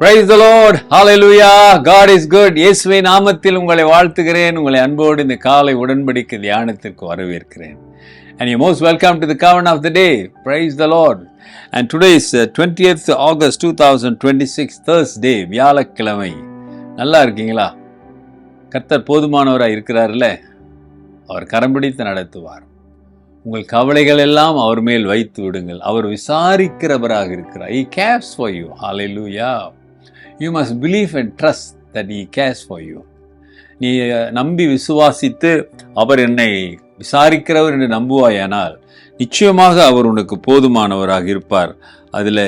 Praise the Lord. Hallelujah. God is good. இயேசுவின் நாமத்தில் உங்களை வாழ்த்துகிறேன். உங்களை அன்போடு இந்த காலை உடன்படிக்கை தியானத்திற்கு வரவேற்கிறேன். And you're most welcome to the covenant of the day. Praise the Lord. And today is 20th August 2026 Thursday, வியாழக்கிழமை. நல்லா இருக்கீங்களா? கர்த்தர் போதுமானவராக இருக்கிறார்ல, அவர் கரம் பிடித்து நடத்துவார். உங்கள் கவலைகள் எல்லாம் அவர் மேல் வைத்து விடுங்கள். அவர் விசாரிக்கிறவராக இருக்கிறார். He cares for you. Hallelujah. You must believe and trust that He cares for you. நீ நம்பி விசுவாசித்து அவர் என்னை விசாரிக்கிறவர் என்று நம்புவாயானால் நிச்சயமாக அவர் உனக்கு போதுமானவராக இருப்பார். அதில்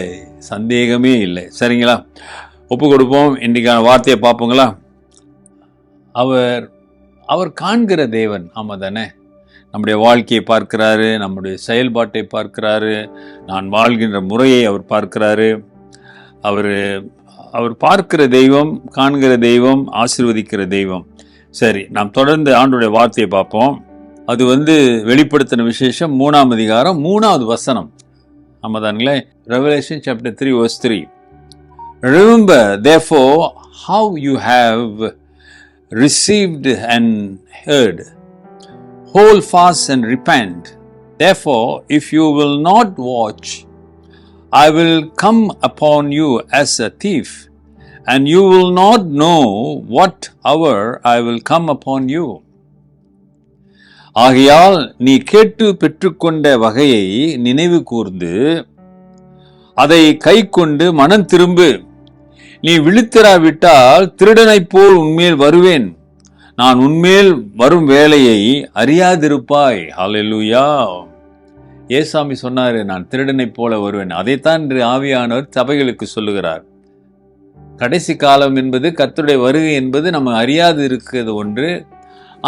சந்தேகமே இல்லை. சரிங்களா? ஒப்பு கொடுப்போம். இன்றைக்கான வார்த்தையை பார்ப்போங்களா? அவர் காண்கிற தேவன். ஆமாம் தானே? நம்முடைய வாழ்க்கையை பார்க்கிறாரு, நம்முடைய செயல்பாட்டை பார்க்கிறாரு, நான் வாழ்கின்ற முறையை அவர் பார்க்கிறாரு. அவர் பார்க்கிற தெய்வம், காண்கிற தெய்வம், ஆசீர்வதிக்கிற தெய்வம். சரி, நாம் தொடர்ந்து ஆண்டோடைய வார்த்தையை பார்ப்போம். அது வெளிப்படுத்தின விசேஷம் 3ஆம் அதிகாரம் 3வது வசனம். ஆமாதானுங்களே? Revelation chapter 3 verse 3. Remember therefore how you have received and heard. Hold fast and repent. Therefore, if you will not watch, I will come upon you as a thief, and you will not know what hour I will come upon you. ஆகையால் நீ கேட்டு பெற்றுக்கொண்ட வகையை நினைவு கூர்ந்து அதை கை கொண்டு மனம் திரும்பு. நீ விழித்திராவிட்டால் திருடனைப் போல் உன்மேல் வருவேன். நான் உன்மேல் வரும் வேலையை அறியாதிருப்பாய். ஹல்லேலூயா. ஏசாமி சொன்னாரு, நான் திருடனைப் போல வருவேன். அதைத்தான் இன்று ஆவியானவர் சபைகளுக்கு சொல்லுகிறார். கடைசி காலம் என்பது, கர்த்தருடைய வருகை என்பது நம்ம அறியாது இருக்கிறது ஒன்று.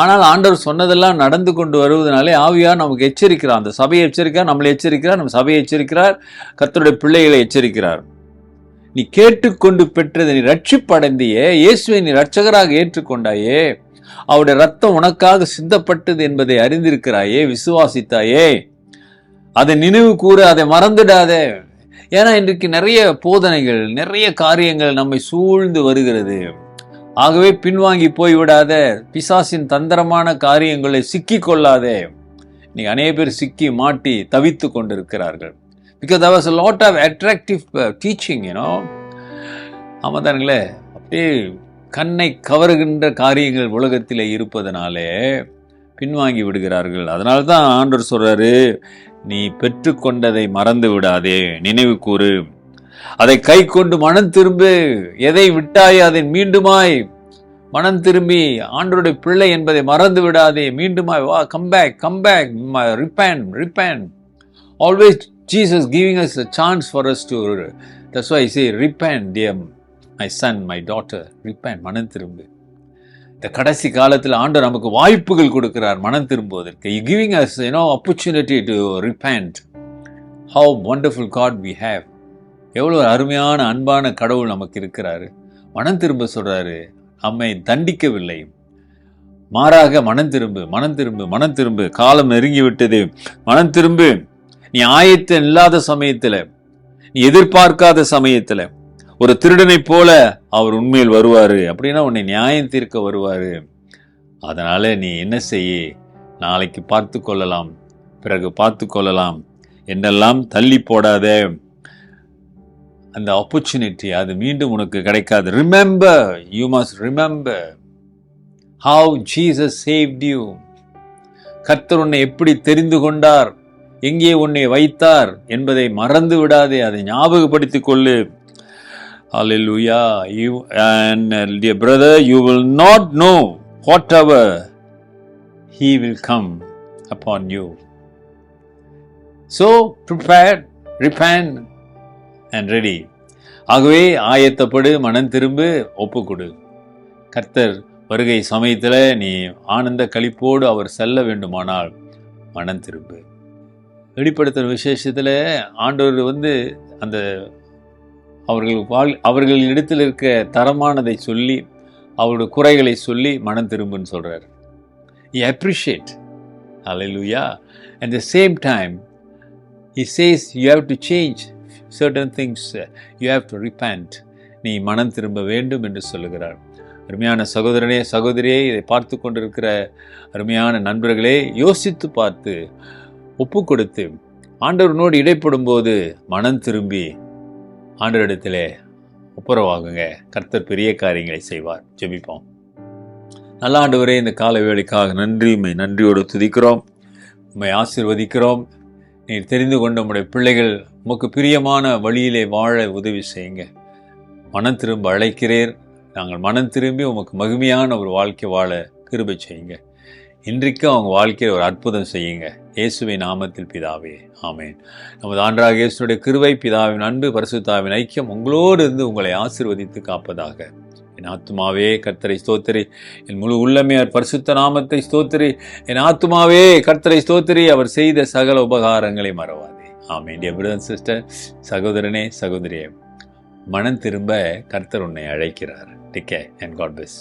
ஆனால் ஆண்டவர் சொன்னதெல்லாம் நடந்து கொண்டு வருவதனாலே ஆவியார் நமக்கு எச்சரிக்கிறார். அந்த சபையை எச்சரிக்கிறார், நம்மளை எச்சரிக்கிறார், நம்ம சபையை எச்சரிக்கிறார், கர்த்தருடைய பிள்ளைகளை எச்சரிக்கிறார். நீ கேட்டுக்கொண்டு பெற்றதை நீ ரட்சிப்படைந்தியே, இயேசுவை நீ ரட்சகராக ஏற்றுக்கொண்டாயே, அவருடைய ரத்தம் உனக்காக சிந்தப்பட்டது என்பதை அறிந்திருக்கிறாயே, விசுவாசித்தாயே, அதை நினைவு கூற, அதை மறந்துடாதே. ஏன்னா இன்றைக்கு நிறைய போதனைகள், நிறைய காரியங்கள் நம்மை சூழ்ந்து வருகிறது. ஆகவே பின்வாங்கி போய்விடாத, பிசாசின் தந்திரமான காரியங்களை சிக்கி கொள்ளாதே. இன்னைக்கு அநேக பேர் சிக்கி மாட்டி தவித்து கொண்டிருக்கிறார்கள். Because there was a lot of attractive teaching, ஆமாதானுங்களே? அப்படியே கண்ணை கவருகின்ற காரியங்கள் உலகத்தில் இருப்பதனாலே பின்வாங்கி விடுகிறார்கள். அதனால தான் ஆண்டவர் சொல்றாரு, நீ பெற்றுக்கொண்டதை மறந்து விடாதே, நினைவு கூறு, அதை கை கொண்டு மனம் திரும்பு. எதை விட்டாய் அதை மீண்டுமாய் மனம் திரும்பி ஆண்டவருடைய பிள்ளை என்பதை மறந்து விடாதே. மீண்டுமாய் வா, come back, repent. Always Jesus giving us a chance for us to, that's why I say repent, dear my son, my daughter, repent, மனம் திரும்பு. இந்த கடைசி காலத்தில் ஆண்டவர் நமக்கு வாய்ப்புகள் கொடுக்கிறார் மனம் திரும்புவதற்கு. He giving us, opportunity to repent. How wonderful God we have. எவ்வளவு அருமையான அன்பான கடவுள் நமக்கு இருக்கிறாரு. மனம் திரும்ப சொல்றாரு, நம்மை தண்டிக்கவில்லை, மாறாக மனம் திரும்பு. காலம் நெருங்கி விட்டது, மனம் திரும்பு. நீ ஆயத்தம் இல்லாத சமயத்துல, நீ எதிர்பார்க்காத சமயத்துல ஒரு திருடனை போல அவர் உண்மையில் வருவாரு. அப்படின்னா உன்னை நியாயம் தீர்க்க வருவாரு. அதனால நீ என்ன செய்ய, நாளைக்கு பார்த்து கொள்ளலாம், பிறகு பார்த்து கொள்ளலாம் என்னெல்லாம் தள்ளி போடாத. அந்த ஆப்பர்ச்சுனிட்டி அது மீண்டும் உனக்கு கிடைக்காது. Remember, you must remember how Jesus saved you. கர்த்தர் உன்னை எப்படி தெரிந்து கொண்டார், எங்கே உன்னை வைத்தார் என்பதை மறந்து விடாதே, அதை ஞாபகப்படுத்திக் கொள்ளு. Hallelujah. And dear brother, you will not know whatever He will come upon you. So prepare, repent and ready. ஆகவே ஆயத்தப்படு, மனம் திரும்பு, ஒப்புக்கொடு. கர்த்தர் வருகை சமயத்தில் நீ ஆனந்த களிப்போடு அவர் செல்ல வேண்டுமானால் மனம் திரும்பு. வெளிப்படுத்துகிற விசேஷத்தில் ஆண்டவர் அந்த அவர்கள் இடத்தில் இருக்க தரமானதை சொல்லி, அவருடைய குறைகளை சொல்லி மனம் திரும்புன்னு சொல்றார். He appreciate. Hallelujah. At the same time, He says you have to change certain things, you have to repent. நீ மனம் திரும்ப வேண்டும் என்று சொல்லுகிறார். அருமையான சகோதரனே, சகோதரியே, இதை பார்த்து கொண்டிருக்கிற அருமையான நண்பர்களே, யோசித்து பார்த்து ஒப்பு கொடுத்து ஆண்டவரனோடு இடைப்படும் போது மனம் திரும்பி ஆண்டவரிடத்திலே ஒப்புரவாகுங்க. கர்த்தர் பெரிய காரியங்களை செய்வார். ஜெபிப்போம். நல்ல ஆண்டவரே, இந்த கால வேளைக்காக நன்றி, உம்மை நன்றியோடு துதிக்கிறோம், உம்மை ஆசீர்வதிக்கிறோம். நீர் தெரிந்து கொண்ட உம்முடைய பிள்ளைகள் உமக்கு பிரியமான வழியிலே வாழ உதவி செய்யுங்க. மனம் திரும்ப அழைக்கிறீர். நாங்கள் மனம் திரும்பி உமக்கு மகிமையான ஒரு வாழ்க்கை வாழ கிருபை செய்யுங்க. இன்றைக்கும் அவங்க வாழ்க்கையில் ஒரு அற்புதம் செய்யுங்க. இயேசுவின் நாமத்தில் பிதாவே, ஆமேன். நமது ஆண்டவராகிய இயேசுவுடைய கிருபை, பிதாவின் அன்பு, பரிசுத்தாவின் ஐக்கியம் உங்களோடு இருந்து உங்களை ஆசீர்வதித்து காப்பதாக. என் ஆத்துமாவே கர்த்தரை ஸ்தோத்திரி, என் முழு உள்ளமே அவர் பரிசுத்த நாமத்தை ஸ்தோத்திரி. என் ஆத்துமாவே கர்த்தரை ஸ்தோத்திரி, அவர் செய்த சகல உபகாரங்களை மறவாதே. ஆமேன். டியர் பிரதர் அண்ட் சிஸ்டர், சகோதரனே, சகோதரியே, மனம் திரும்ப கர்த்தர் உன்னை அழைக்கிறார். Take care and God bless.